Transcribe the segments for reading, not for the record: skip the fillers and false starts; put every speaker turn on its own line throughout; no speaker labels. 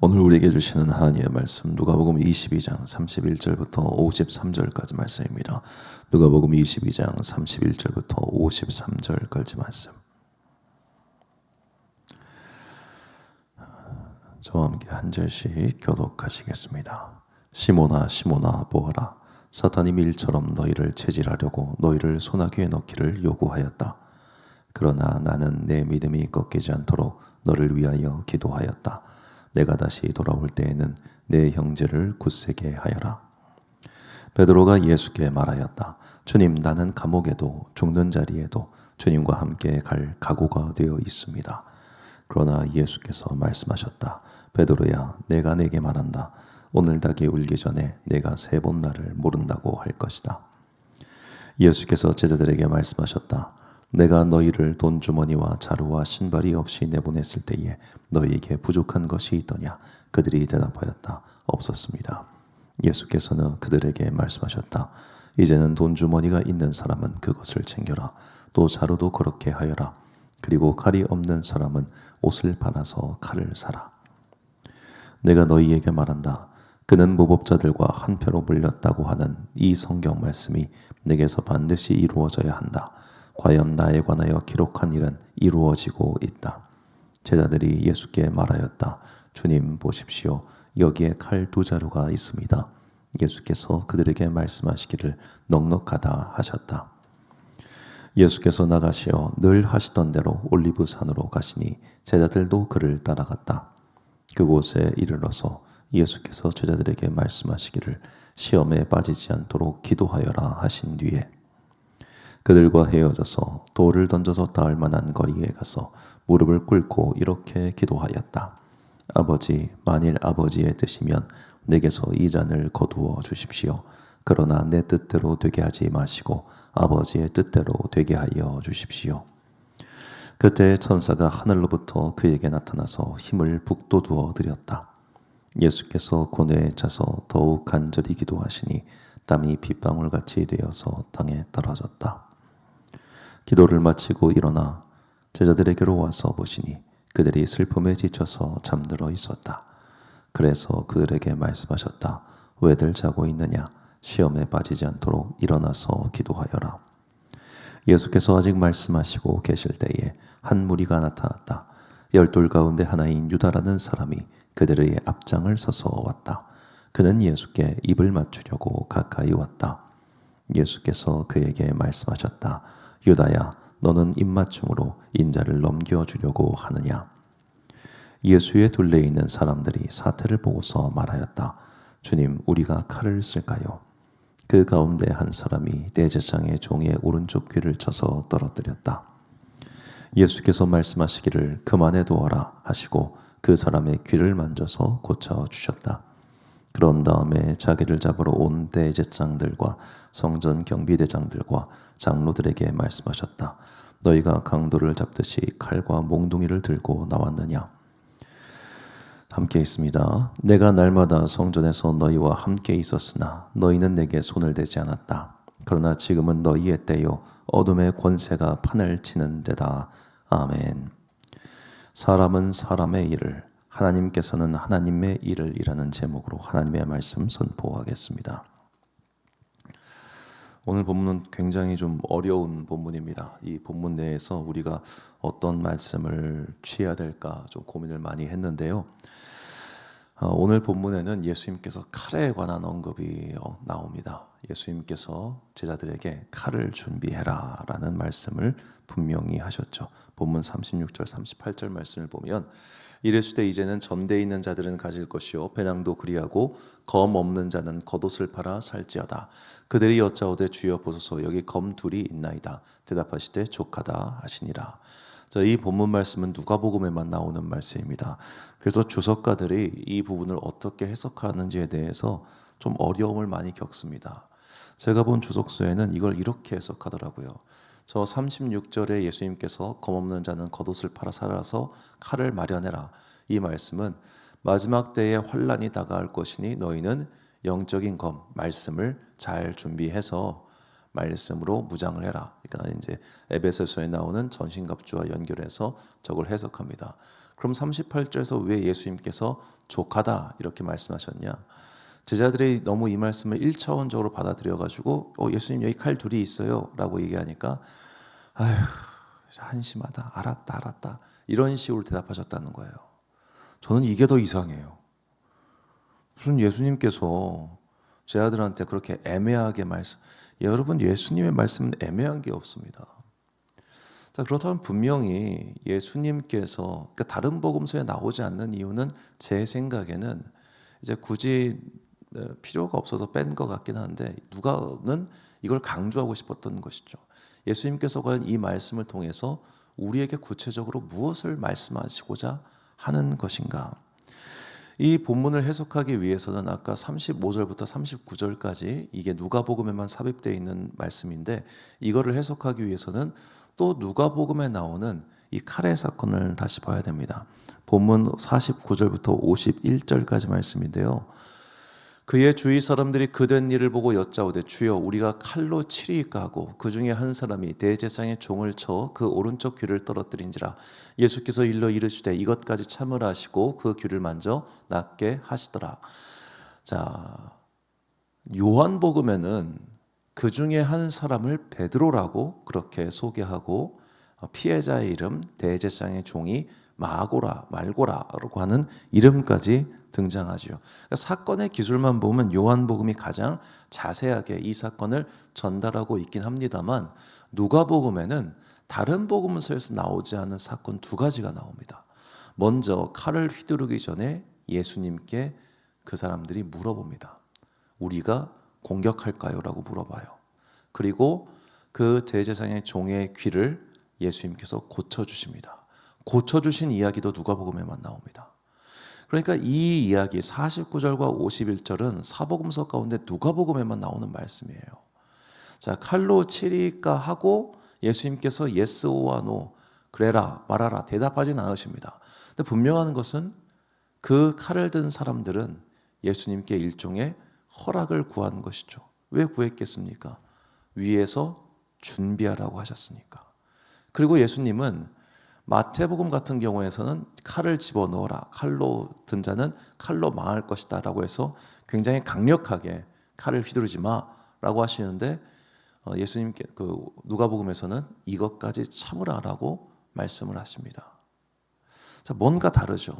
오늘 우리에게 주시는 하나님의 말씀 누가복음 22장 31절부터 53절까지 말씀입니다. 누가복음 22장 31절부터 53절까지 말씀. 저와 함께 한 절씩 교독하시겠습니다. 시몬아 시몬아 보아라, 사탄이 밀처럼 너희를 체질하려고 너희를 소나기에 넣기를 요구하였다. 그러나 나는 내 믿음이 꺾이지 않도록 너를 위하여 기도하였다. 내가 다시 돌아올 때에는 내 형제를 굳세게 하여라. 베드로가 예수께 말하였다. 주님, 나는 감옥에도 죽는 자리에도 주님과 함께 갈 각오가 되어 있습니다. 그러나 예수께서 말씀하셨다. 베드로야, 내가 내게 말한다. 오늘 닭이 울기 전에 내가 3번 나를 모른다고 할 것이다. 예수께서 제자들에게 말씀하셨다. 내가 너희를 돈주머니와 자루와 신발이 없이 내보냈을 때에 너희에게 부족한 것이 있더냐? 그들이 대답하였다. 없었습니다. 예수께서는 그들에게 말씀하셨다. 이제는 돈주머니가 있는 사람은 그것을 챙겨라. 또 자루도 그렇게 하여라. 그리고 칼이 없는 사람은 옷을 팔아서 칼을 사라. 내가 너희에게 말한다. 그는 무법자들과 한패로 물렸다고 하는 이 성경 말씀이 내게서 반드시 이루어져야 한다. 과연 나에 관하여 기록한 일은 이루어지고 있다. 제자들이 예수께 말하였다. 주님 보십시오. 여기에 칼 2자루가 있습니다. 예수께서 그들에게 말씀하시기를 넉넉하다 하셨다. 예수께서 나가시어 늘 하시던 대로 올리브산으로 가시니 제자들도 그를 따라갔다. 그곳에 이르러서 예수께서 제자들에게 말씀하시기를 시험에 빠지지 않도록 기도하여라 하신 뒤에 그들과 헤어져서 돌을 던져서 닿을 만한 거리에 가서 무릎을 꿇고 이렇게 기도하였다. 아버지, 만일 아버지의 뜻이면 내게서 이 잔을 거두어 주십시오. 그러나 내 뜻대로 되게 하지 마시고 아버지의 뜻대로 되게 하여 주십시오. 그때 천사가 하늘로부터 그에게 나타나서 힘을 북돋우어 드렸다. 예수께서 고뇌에 차서 더욱 간절히 기도하시니 땀이 빗방울같이 되어서 땅에 떨어졌다. 기도를 마치고 일어나 제자들에게로 와서 보시니 그들이 슬픔에 지쳐서 잠들어 있었다. 그래서 그들에게 말씀하셨다. 왜들 자고 있느냐? 시험에 빠지지 않도록 일어나서 기도하여라. 예수께서 아직 말씀하시고 계실 때에 한 무리가 나타났다. 12 가운데 하나인 유다라는 사람이 그들의 앞장을 서서 왔다. 그는 예수께 입을 맞추려고 가까이 왔다. 예수께서 그에게 말씀하셨다. 유다야, 너는 입맞춤으로 인자를 넘겨주려고 하느냐? 예수의 둘레에 있는 사람들이 사태를 보고서 말하였다. 주님, 우리가 칼을 쓸까요? 그 가운데 한 사람이 대제사장의 종의 오른쪽 귀를 쳐서 떨어뜨렸다. 예수께서 말씀하시기를 그만해 두어라 하시고 그 사람의 귀를 만져서 고쳐주셨다. 그런 다음에 자기를 잡으러 온 대제사장들과 성전 경비대장들과 장로들에게 말씀하셨다. 너희가 강도를 잡듯이 칼과 몽둥이를 들고 나왔느냐? 함께 있습니다. 내가 날마다 성전에서 너희와 함께 있었으나 너희는 내게 손을 대지 않았다. 그러나 지금은 너희의 때요 어둠의 권세가 판을 치는 데다. 아멘. 사람은 사람의 일을, 하나님께서는 하나님의 일을 이라는 제목으로 하나님의 말씀 선포하겠습니다. 오늘 본문은 굉장히 좀 어려운 본문입니다. 이 본문 내에서 우리가 어떤 말씀을 취해야 될까 좀 고민을 많이 했는데요. 오늘 본문에는 예수님께서 칼에 관한 언급이 나옵니다. 예수님께서 제자들에게 칼을 준비해라 라는 말씀을 분명히 하셨죠. 본문 36절 38절 말씀을 보면 이르시되 이제는 전대에 있는 자들은 가질 것이요 배낭도 그리하고 검 없는 자는 겉옷을 팔아 살지어다. 그들이 여짜오되 주여 보소서 여기 검 둘이 있나이다. 대답하시되 족하다 하시니라. 자, 이 본문 말씀은 누가복음에만 나오는 말씀입니다. 그래서 주석가들이 이 부분을 어떻게 해석하는지에 대해서 좀 어려움을 많이 겪습니다. 제가 본 주석서에는 이걸 이렇게 해석하더라고요. 저 36절에 예수님께서 검 없는 자는 겉옷을 팔아 살아서 칼을 마련해라. 이 말씀은 마지막 때에 환란이 다가올 것이니 너희는 영적인 검, 말씀을 잘 준비해서 말씀으로 무장을 해라. 그러니까 이제 에베소서에 나오는 전신갑주와 연결해서 저걸 해석합니다. 그럼 38절에서 왜 예수님께서 족하다 이렇게 말씀하셨냐? 제자들이 너무 이 말씀을 1차원적으로 받아들여가지고 예수님 여기 칼 둘이 있어요 라고 얘기하니까 아휴 한심하다, 알았다 이런 식으로 대답하셨다는 거예요. 저는 이게 더 이상해요. 무슨 예수님께서 제 아들한테 그렇게 애매하게 여러분 예수님의 말씀은 애매한 게 없습니다. 자, 그렇다면 분명히 예수님께서 그러니까 다른 복음서에 나오지 않는 이유는 제 생각에는 이제 굳이 필요가 없어서 뺀 것 같긴 한데 누가는 이걸 강조하고 싶었던 것이죠. 예수님께서 과연 이 말씀을 통해서 우리에게 구체적으로 무엇을 말씀하시고자 하는 것인가? 이 본문을 해석하기 위해서는 아까 35절부터 39절까지 이게 누가복음에만 삽입되어 있는 말씀인데 이거를 해석하기 위해서는 또 누가복음에 나오는 이 칼의 사건을 다시 봐야 됩니다. 본문 49절부터 51절까지 말씀인데요. 그의 주위 사람들이 그된 일을 보고 여짜오되 주여 우리가 칼로 치리이까 하고 그 중에 한 사람이 대제사장의 종을 쳐 그 오른쪽 귀를 떨어뜨린지라. 예수께서 일러 이르시되 이것까지 참으라 하시고 그 귀를 만져 낫게 하시더라. 자, 요한복음에는 그 중에 한 사람을 베드로라고 그렇게 소개하고 피해자의 이름 대제사장의 종이 말고라라고 하는 이름까지 등장하죠. 그러니까 사건의 기술만 보면 요한복음이 가장 자세하게 이 사건을 전달하고 있긴 합니다만 누가복음에는 다른 복음서에서 나오지 않은 사건 두 가지가 나옵니다. 먼저 칼을 휘두르기 전에 예수님께 그 사람들이 물어봅니다. 우리가 공격할까요? 라고 물어봐요. 그리고 그 대제사장의 종의 귀를 예수님께서 고쳐주십니다. 고쳐주신 이야기도 누가복음에만 나옵니다. 그러니까 이 이야기 49절과 51절은 사복음서 가운데 누가복음에만 나오는 말씀이에요. 자, 칼로 치리까 하고 예수님께서 yes or no 그래라 말하라 대답하진 않으십니다. 근데 분명한 것은 그 칼을 든 사람들은 예수님께 일종의 허락을 구한 것이죠. 왜 구했겠습니까? 위에서 준비하라고 하셨으니까. 그리고 예수님은 마태복음 같은 경우에서는 칼을 집어넣어라. 칼로 든 자는 칼로 망할 것이다 라고 해서 굉장히 강력하게 칼을 휘두르지 마라고 하시는데 예수님께 누가복음에서는 이것까지 참으라라고 말씀을 하십니다. 자, 뭔가 다르죠.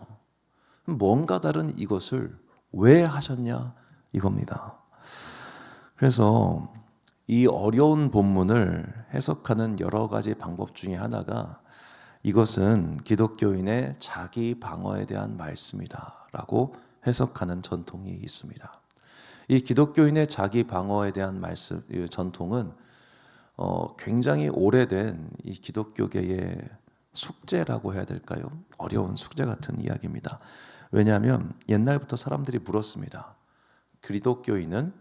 뭔가 다른 이것을 왜 하셨냐 이겁니다. 그래서 이 어려운 본문을 해석하는 여러 가지 방법 중에 하나가 이것은 기독교인의 자기 방어에 대한 말씀이다 라고 해석하는 전통이 있습니다. 이 기독교인의 자기 방어에 대한 말씀, 전통은 굉장히 오래된 이 기독교계의 숙제라고 해야 될까요? 어려운 숙제 같은 이야기입니다. 왜냐하면 옛날부터 사람들이 물었습니다. 기독교인은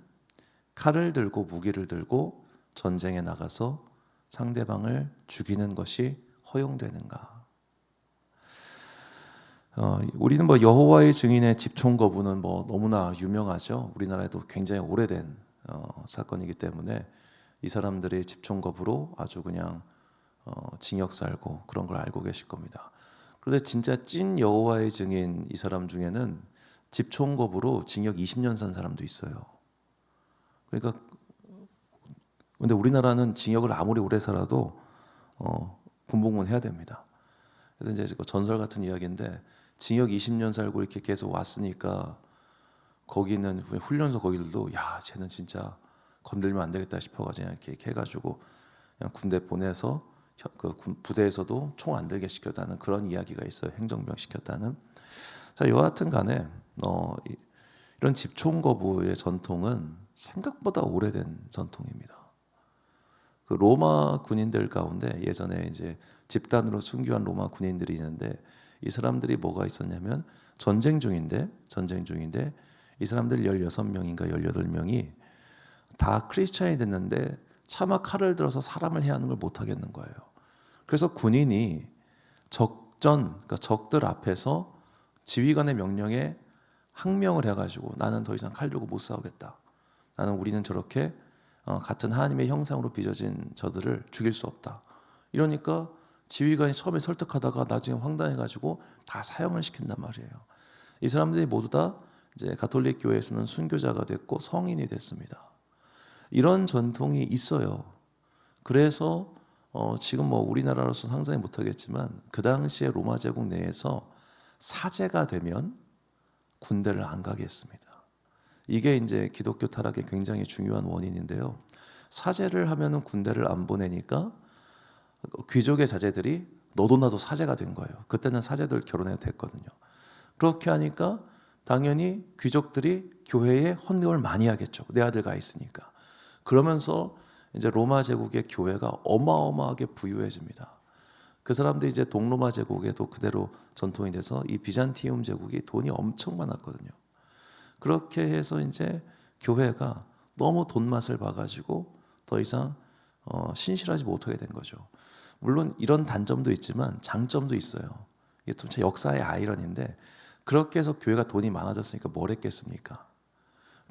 칼을 들고 무기를 들고 전쟁에 나가서 상대방을 죽이는 것이 허용되는가? 우리는 여호와의 증인의 집총 거부는 너무나 유명하죠. 우리나라에도 굉장히 오래된 사건이기 때문에 이 사람들의 집총 거부로 아주 그냥 징역 살고 그런 걸 알고 계실 겁니다. 그런데 진짜 찐 여호와의 증인 이 사람 중에는 집총 거부로 징역 20년 산 사람도 있어요. 그러니까 근데 우리나라는 징역을 아무리 오래 살아도 군복무 해야 됩니다. 그래서 이제 전설 같은 이야기인데 징역 20년 살고 이렇게 계속 왔으니까 거기는 훈련소 거기들도 야 쟤는 진짜 건들면 안 되겠다 싶어가지고 이렇게 해가지고 그냥 군대 보내서 그 부대에서도 총 안 들게 시켰다는 그런 이야기가 있어요. 행정병 시켰다는. 자, 여하튼 간에 이런 집총 거부의 전통은 생각보다 오래된 전통입니다. 그 로마 군인들 가운데 예전에 이제 집단으로 순교한 로마 군인들이 있는데 이 사람들이 뭐가 있었냐면 전쟁 중인데 이 사람들 16명인가 18명이 다 크리스찬이 됐는데 차마 칼을 들어서 사람을 해야 하는 걸 못 하겠는 거예요. 그래서 군인이 그러니까 적들 앞에서 지휘관의 명령에 항명을 해가지고 나는 더 이상 칼 들고 못 싸우겠다. 우리는 저렇게 같은 하나님의 형상으로 빚어진 저들을 죽일 수 없다. 이러니까 지휘관이 처음에 설득하다가 나중에 황당해가지고 다 사형을 시킨단 말이에요. 이 사람들이 모두 다 이제 가톨릭 교회에서는 순교자가 됐고 성인이 됐습니다. 이런 전통이 있어요. 그래서 지금 뭐 우리나라로서 상상이 못하겠지만 그 당시에 로마 제국 내에서 사제가 되면 군대를 안 가게 했습니다. 이게 이제 기독교 타락의 굉장히 중요한 원인인데요. 사제를 하면은 군대를 안 보내니까 귀족의 자제들이 너도 나도 사제가 된 거예요. 그때는 사제들 결혼해도 됐거든요. 그렇게 하니까 당연히 귀족들이 교회에 헌금을 많이 하겠죠. 내 아들가 있으니까. 그러면서 이제 로마 제국의 교회가 어마어마하게 부유해집니다. 그 사람들이 이제 동로마 제국에도 그대로 전통이 돼서 이 비잔티움 제국이 돈이 엄청 많았거든요. 그렇게 해서 이제 교회가 너무 돈 맛을 봐가지고 더 이상 신실하지 못하게 된 거죠. 물론 이런 단점도 있지만 장점도 있어요. 이게 좀 역사의 아이러니인데 그렇게 해서 교회가 돈이 많아졌으니까 뭘 했겠습니까?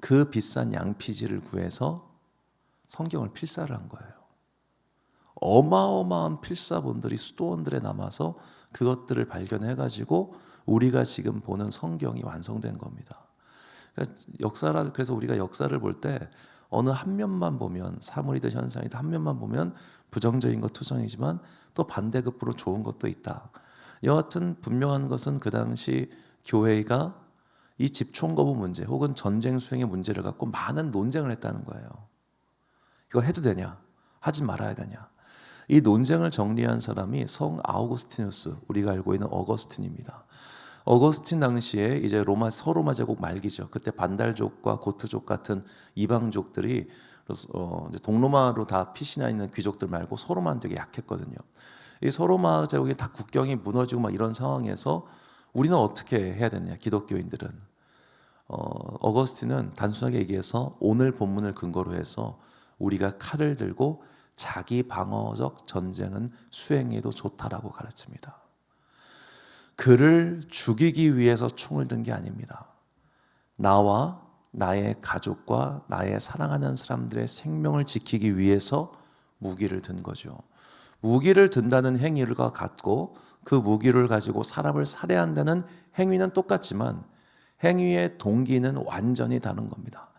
그 비싼 양피지를 구해서 성경을 필사를 한 거예요. 어마어마한 필사본들이 수도원들에 남아서 그것들을 발견해가지고 우리가 지금 보는 성경이 완성된 겁니다. 그래서 우리가 역사를 볼 때 어느 한 면만 보면 사물이든 현상이든 한 면만 보면 부정적인 것 투성이지만 또 반대급부로 좋은 것도 있다. 여하튼 분명한 것은 그 당시 교회가 이 집총거부 문제 혹은 전쟁 수행의 문제를 갖고 많은 논쟁을 했다는 거예요. 이거 해도 되냐? 하지 말아야 되냐? 이 논쟁을 정리한 사람이 성 아우구스티누스, 우리가 알고 있는 어거스틴입니다. 어거스틴 당시에 이제 서로마 제국 말기죠. 그때 반달족과 고트족 같은 이방족들이 이제 동로마로 다 피신해 있는 귀족들 말고 서로마는 되게 약했거든요. 이 서로마 제국이 다 국경이 무너지고 막 이런 상황에서 우리는 어떻게 해야 되느냐? 기독교인들은 어거스틴은 단순하게 얘기해서 오늘 본문을 근거로 해서 우리가 칼을 들고 자기 방어적 전쟁은 수행해도 좋다라고 가르칩니다. 그를 죽이기 위해서 총을 든 게 아닙니다. 나와 나의 가족과 나의 사랑하는 사람들의 생명을 지키기 위해서 무기를 든 거죠. 무기를 든다는 행위가 같고 그 무기를 가지고 사람을 살해한다는 행위는 똑같지만 행위의 동기는 완전히 다른 겁니다.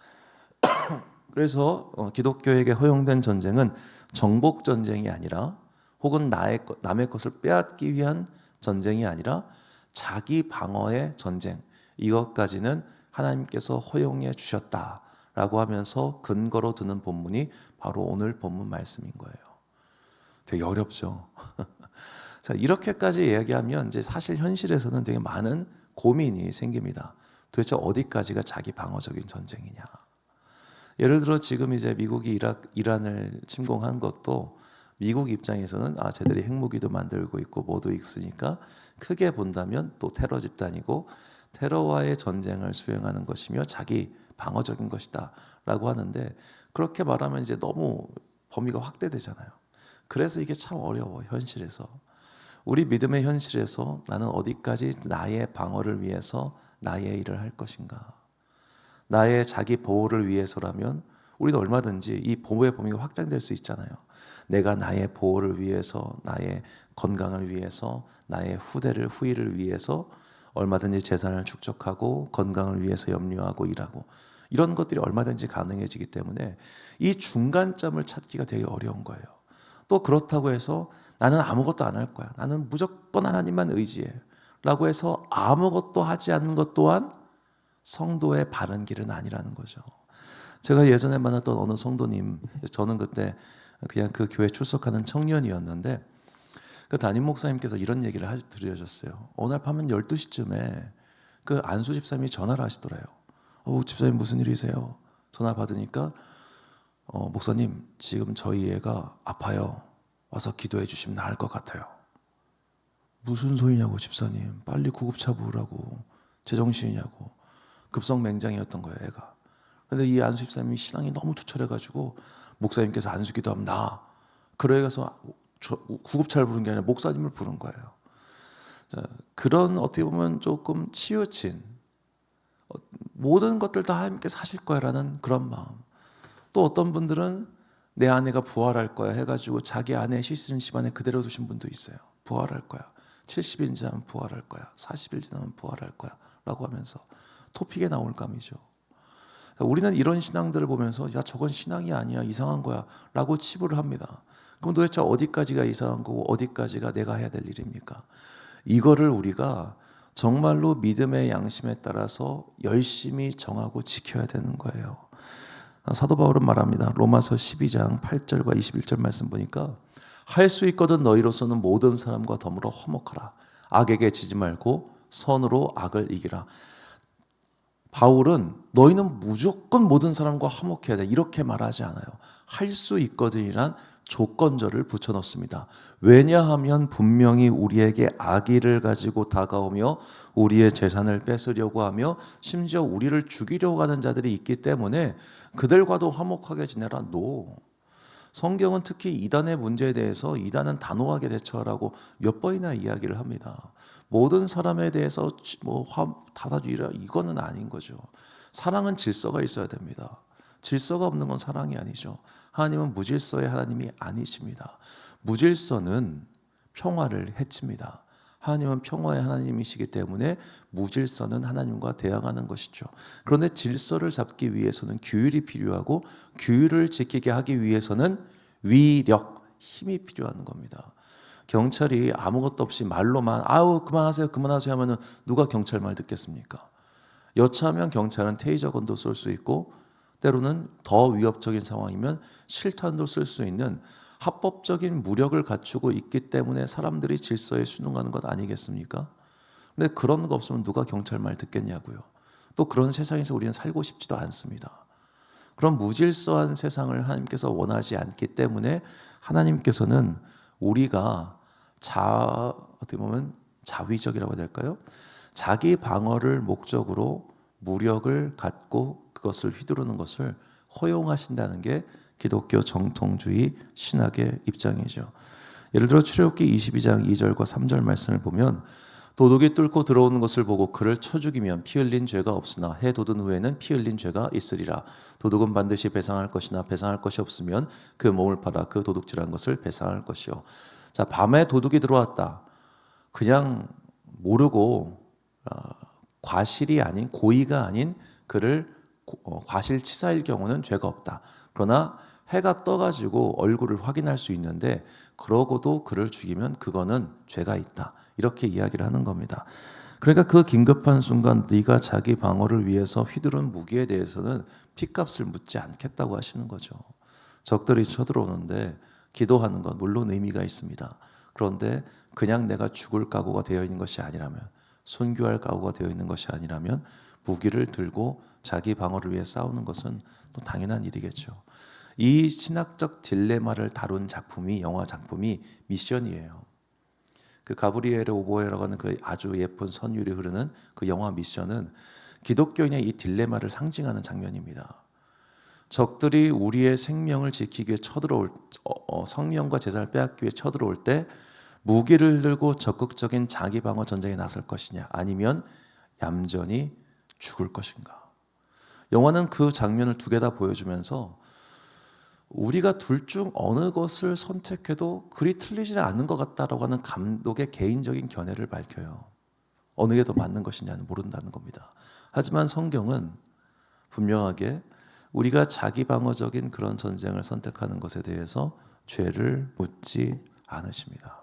그래서 기독교에게 허용된 전쟁은 정복 전쟁이 아니라 혹은 남의 것을 빼앗기 위한 전쟁이 아니라 자기 방어의 전쟁, 이것까지는 하나님께서 허용해 주셨다라고 하면서 근거로 드는 본문이 바로 오늘 본문 말씀인 거예요. 되게 어렵죠. 자, 이렇게까지 이야기하면 이제 사실 현실에서는 되게 많은 고민이 생깁니다. 도대체 어디까지가 자기 방어적인 전쟁이냐? 예를 들어 지금 이제 미국이 이란을 침공한 것도 미국 입장에서는 쟤들이 핵무기도 만들고 있고 뭐도 있으니까 크게 본다면 또 테러 집단이고 테러와의 전쟁을 수행하는 것이며 자기 방어적인 것이다 라고 하는데 그렇게 말하면 이제 너무 범위가 확대되잖아요. 그래서 이게 참 어려워. 현실에서 우리 믿음의 현실에서 나는 어디까지 나의 방어를 위해서 나의 일을 할 것인가. 나의 자기 보호를 위해서라면 우리는 얼마든지 이 보호의 범위가 확장될 수 있잖아요. 내가 나의 보호를 위해서, 나의 건강을 위해서, 나의 후일을 위해서 얼마든지 재산을 축적하고 건강을 위해서 염려하고 일하고 이런 것들이 얼마든지 가능해지기 때문에 이 중간점을 찾기가 되게 어려운 거예요. 또 그렇다고 해서 나는 아무것도 안 할 거야. 나는 무조건 하나님만 의지해. 라고 해서 아무것도 하지 않는 것 또한 성도의 바른 길은 아니라는 거죠. 제가 예전에 만났던 어느 성도님, 저는 그때 그냥 그 교회 출석하는 청년이었는데 그 담임 목사님께서 이런 얘기를 들려줬어요. 어느 날 밤 12시쯤에 그 안수 집사님이 전화를 하시더래요. 집사님 무슨 일이세요? 전화 받으니까 목사님 지금 저희 애가 아파요. 와서 기도해 주시면 나을 것 같아요. 무슨 소리냐고 집사님. 빨리 구급차 부으라고. 제정신이냐고. 급성맹장이었던 거예요 애가. 그런데 이 안수 집사님이 신앙이 너무 투철해가지고 목사님께서 안수 기도하면 나. 그래서 구급차를 부른 게 아니라 목사님을 부른 거예요. 자, 그런 어떻게 보면 조금 치우친 모든 것들 다 하나님께서 하실 거야라는 그런 마음. 또 어떤 분들은 내 아내가 부활할 거야 해가지고 자기 아내의 실수는 집안에 그대로 두신 분도 있어요. 부활할 거야. 70일 지나면 부활할 거야. 40일 지나면 부활할 거야. 라고 하면서 토픽에 나올 감이죠. 우리는 이런 신앙들을 보면서 야 저건 신앙이 아니야. 이상한 거야. 라고 치부를 합니다. 그럼 도대체 어디까지가 이상한 거고 어디까지가 내가 해야 될 일입니까? 이거를 우리가 정말로 믿음의 양심에 따라서 열심히 정하고 지켜야 되는 거예요. 사도 바울은 말합니다. 로마서 12장 8절과 21절 말씀 보니까 할 수 있거든 너희로서는 모든 사람과 더불어 화목하라. 악에게 지지 말고 선으로 악을 이기라. 바울은 너희는 무조건 모든 사람과 화목해야 돼 이렇게 말하지 않아요. 할 수 있거든이란 조건절을 붙여놓습니다. 왜냐하면 분명히 우리에게 악의를 가지고 다가오며 우리의 재산을 뺏으려고 하며 심지어 우리를 죽이려고 하는 자들이 있기 때문에 그들과도 화목하게 지내라. 노. 성경은 특히 이단의 문제에 대해서 이단은 단호하게 대처하라고 몇 번이나 이야기를 합니다. 모든 사람에 대해서 닫아주이라 이거는 아닌 거죠. 사랑은 질서가 있어야 됩니다. 질서가 없는 건 사랑이 아니죠. 하나님은 무질서의 하나님이 아니십니다. 무질서는 평화를 해칩니다. 하나님은 평화의 하나님이시기 때문에 무질서는 하나님과 대항하는 것이죠. 그런데 질서를 잡기 위해서는 규율이 필요하고 규율을 지키게 하기 위해서는 위력, 힘이 필요한 겁니다. 경찰이 아무것도 없이 말로만 아우 그만하세요 그만하세요 하면은 누가 경찰 말 듣겠습니까? 여차하면 경찰은 테이저건도 쏠 수 있고 때로는 더 위협적인 상황이면 실탄도 쓸 수 있는 합법적인 무력을 갖추고 있기 때문에 사람들이 질서에 순응하는 것 아니겠습니까? 근데 그런 거 없으면 누가 경찰 말 듣겠냐고요. 또 그런 세상에서 우리는 살고 싶지도 않습니다. 그런 무질서한 세상을 하나님께서 원하지 않기 때문에 하나님께서는 우리가 어떻게 보면 자위적이라고 해야 될까요? 자기 방어를 목적으로 무력을 갖고 그것을 휘두르는 것을 허용하신다는 게 기독교 정통주의 신학의 입장이죠. 예를 들어 출애굽기 22장 2절과 3절 말씀을 보면 도둑이 뚫고 들어오는 것을 보고 그를 쳐 죽이면 피 흘린 죄가 없으나 해 돋은 후에는 피 흘린 죄가 있으리라. 도둑은 반드시 배상할 것이나 배상할 것이 없으면 그 몸을 팔아 그 도둑질한 것을 배상할 것이요. 자, 밤에 도둑이 들어왔다. 그냥 모르고 과실이 아닌 고의가 아닌 그를 과실치사일 경우는 죄가 없다. 그러나 해가 떠가지고 얼굴을 확인할 수 있는데 그러고도 그를 죽이면 그거는 죄가 있다. 이렇게 이야기를 하는 겁니다. 그러니까 그 긴급한 순간 네가 자기 방어를 위해서 휘두른 무기에 대해서는 핏값을 묻지 않겠다고 하시는 거죠. 적들이 쳐들어오는데 기도하는 건 물론 의미가 있습니다. 그런데 그냥 내가 죽을 각오가 되어 있는 것이 아니라면 순교할 각오가 되어 있는 것이 아니라면 무기를 들고 자기 방어를 위해 싸우는 것은 또 당연한 일이겠죠. 이 신학적 딜레마를 다룬 작품이 영화 작품이 미션이에요. 그 가브리엘의 오보에라고 하는 그 아주 예쁜 선율이 흐르는 그 영화 미션은 기독교인의 이 딜레마를 상징하는 장면입니다. 적들이 우리의 생명을 지키기 위해 쳐들어올 성령과 재산을 빼앗기 위해 쳐들어올 때 무기를 들고 적극적인 자기 방어 전쟁에 나설 것이냐 아니면 얌전히 죽을 것인가. 영화는 그 장면을 두 개 다 보여주면서 우리가 둘 중 어느 것을 선택해도 그리 틀리지 않는 것 같다라고 하는 감독의 개인적인 견해를 밝혀요. 어느 게 더 맞는 것이냐는 모른다는 겁니다. 하지만 성경은 분명하게 우리가 자기 방어적인 그런 전쟁을 선택하는 것에 대해서 죄를 묻지 않으십니다.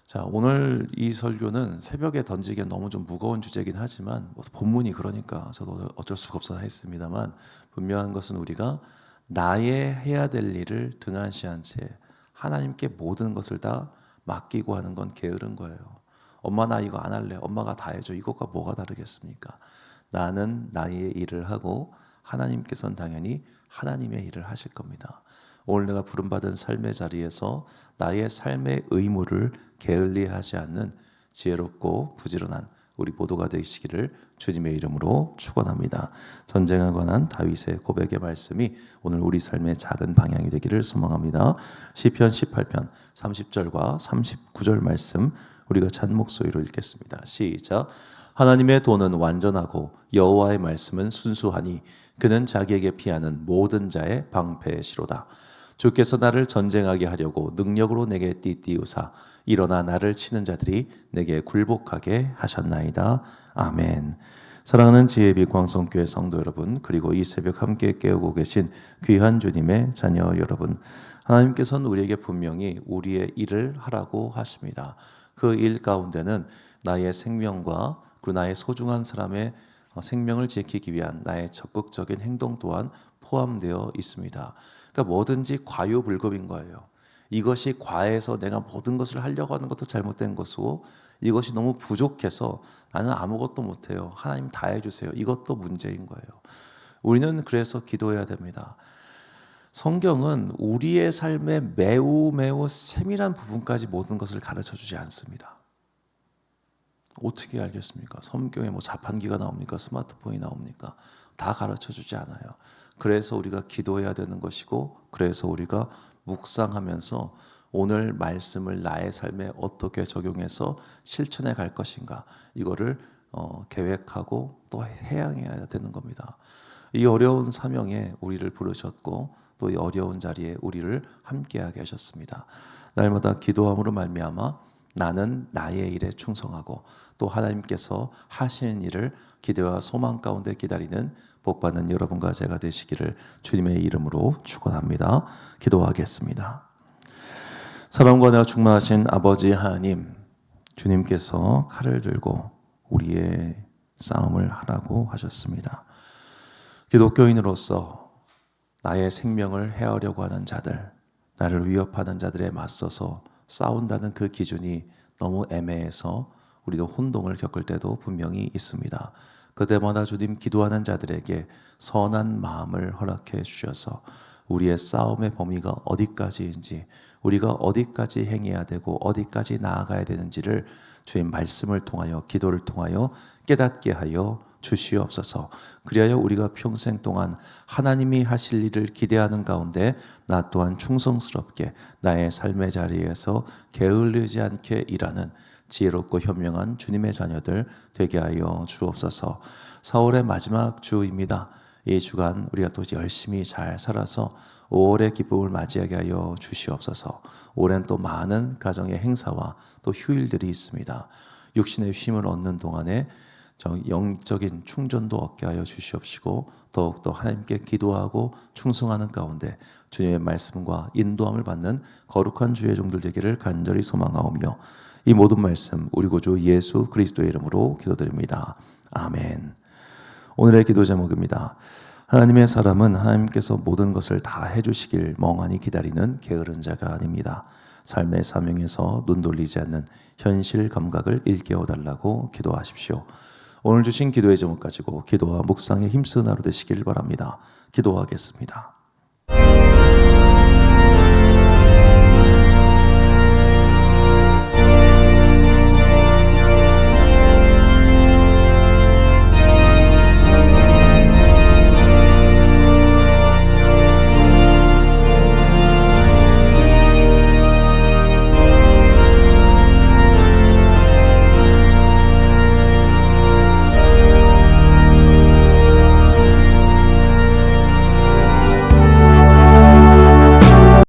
자, 오늘 이 설교는 새벽에 던지기엔 너무 좀 무거운 주제이긴 하지만 본문이 그러니까 저도 어쩔 수가 없어서 했습니다만 분명한 것은 우리가 나의 해야 될 일을 등한시한 채 하나님께 모든 것을 다 맡기고 하는 건 게으른 거예요. 엄마 나 이거 안 할래. 엄마가 다 해줘. 이것과 뭐가 다르겠습니까? 나는 나의 일을 하고 하나님께서는 당연히 하나님의 일을 하실 겁니다. 오늘 내가 부름받은 삶의 자리에서 나의 삶의 의무를 게을리하지 않는 지혜롭고 부지런한 우리 모두가 되시기를 주님의 이름으로 축원합니다. 전쟁에 관한 다윗의 고백의 말씀이 오늘 우리 삶의 작은 방향이 되기를 소망합니다. 시편 18편 30절과 39절 말씀 우리가 찬 목소리로 읽겠습니다. 시작. 하나님의 도는 완전하고 여호와의 말씀은 순수하니 그는 자기에게 피하는 모든 자의 방패시로다. 주께서 나를 전쟁하게 하려고 능력으로 내게 띠띠우사 일어나 나를 치는 자들이 내게 굴복하게 하셨나이다. 아멘. 사랑하는 지혜빛 광성교회 성도 여러분, 그리고 이 새벽 함께 깨우고 계신 귀한 주님의 자녀 여러분, 하나님께서는 우리에게 분명히 우리의 일을 하라고 하십니다. 그 일 가운데는 나의 생명과 그리고 나의 소중한 사람의 생명을 지키기 위한 나의 적극적인 행동 또한 포함되어 있습니다. 그러니까 뭐든지 과유불급인 거예요. 이것이 과해서 내가 모든 것을 하려고 하는 것도 잘못된 것이고, 이것이 너무 부족해서 나는 아무것도 못해요, 하나님 다 해주세요, 이것도 문제인 거예요. 우리는 그래서 기도해야 됩니다. 성경은 우리의 삶의 매우 세밀한 부분까지 모든 것을 가르쳐 주지 않습니다. 어떻게 알겠습니까? 성경에 뭐 자판기가 나옵니까? 스마트폰이 나옵니까? 다 가르쳐 주지 않아요. 그래서 우리가 기도해야 되는 것이고, 그래서 우리가 묵상하면서 오늘 말씀을 나의 삶에 어떻게 적용해서 실천해 갈 것인가, 이거를 계획하고 또 해야 되는 겁니다. 이 어려운 사명에 우리를 부르셨고, 또 이 어려운 자리에 우리를 함께하게 하셨습니다. 날마다 기도함으로 말미암아 나는 나의 일에 충성하고 또 하나님께서 하시는 일을 기대와 소망 가운데 기다리는 복받는 여러분과 제가 되시기를 주님의 이름으로 축원합니다. 기도하겠습니다. 사랑과 은혜가 충만하신 아버지 하나님, 주님께서 칼을 들고 우리의 싸움을 하라고 하셨습니다. 기독교인으로서 나의 생명을 해하려고 하는 자들, 나를 위협하는 자들에 맞서서 싸운다는 그 기준이 너무 애매해서 우리도 혼동을 겪을 때도 분명히 있습니다. 그때마다 주님, 기도하는 자들에게 선한 마음을 허락해 주셔서 우리의 싸움의 범위가 어디까지인지, 우리가 어디까지 행해야 되고 어디까지 나아가야 되는지를 주님 말씀을 통하여, 기도를 통하여 깨닫게 하여 주시옵소서. 그리하여 우리가 평생 동안 하나님이 하실 일을 기대하는 가운데 나 또한 충성스럽게 나의 삶의 자리에서 게을르지 않게 일하는 지혜롭고 현명한 주님의 자녀들 되게 하여 주옵소서. 4월의 마지막 주입니다. 이 주간 우리가 또 열심히 잘 살아서 5월의 기쁨을 맞이하게 하여 주시옵소서. 올해는 또 많은 가정의 행사와 또 휴일들이 있습니다. 육신의 쉼을 얻는 동안에 영적인 충전도 얻게 하여 주시옵시고, 더욱더 하나님께 기도하고 충성하는 가운데 주님의 말씀과 인도함을 받는 거룩한 주의 종들 되기를 간절히 소망하오며, 이 모든 말씀 우리 구주 예수 그리스도의 이름으로 기도드립니다. 아멘. 오늘의 기도 제목입니다. 하나님의 사람은 하나님께서 모든 것을 다 해주시길 멍하니 기다리는 게으른 자가 아닙니다. 삶의 사명에서 눈 돌리지 않는 현실 감각을 일깨워달라고 기도하십시오. 오늘 주신 기도의 제목 가지고 기도와 묵상에 힘쓰는 하루 되시길 바랍니다. 기도하겠습니다.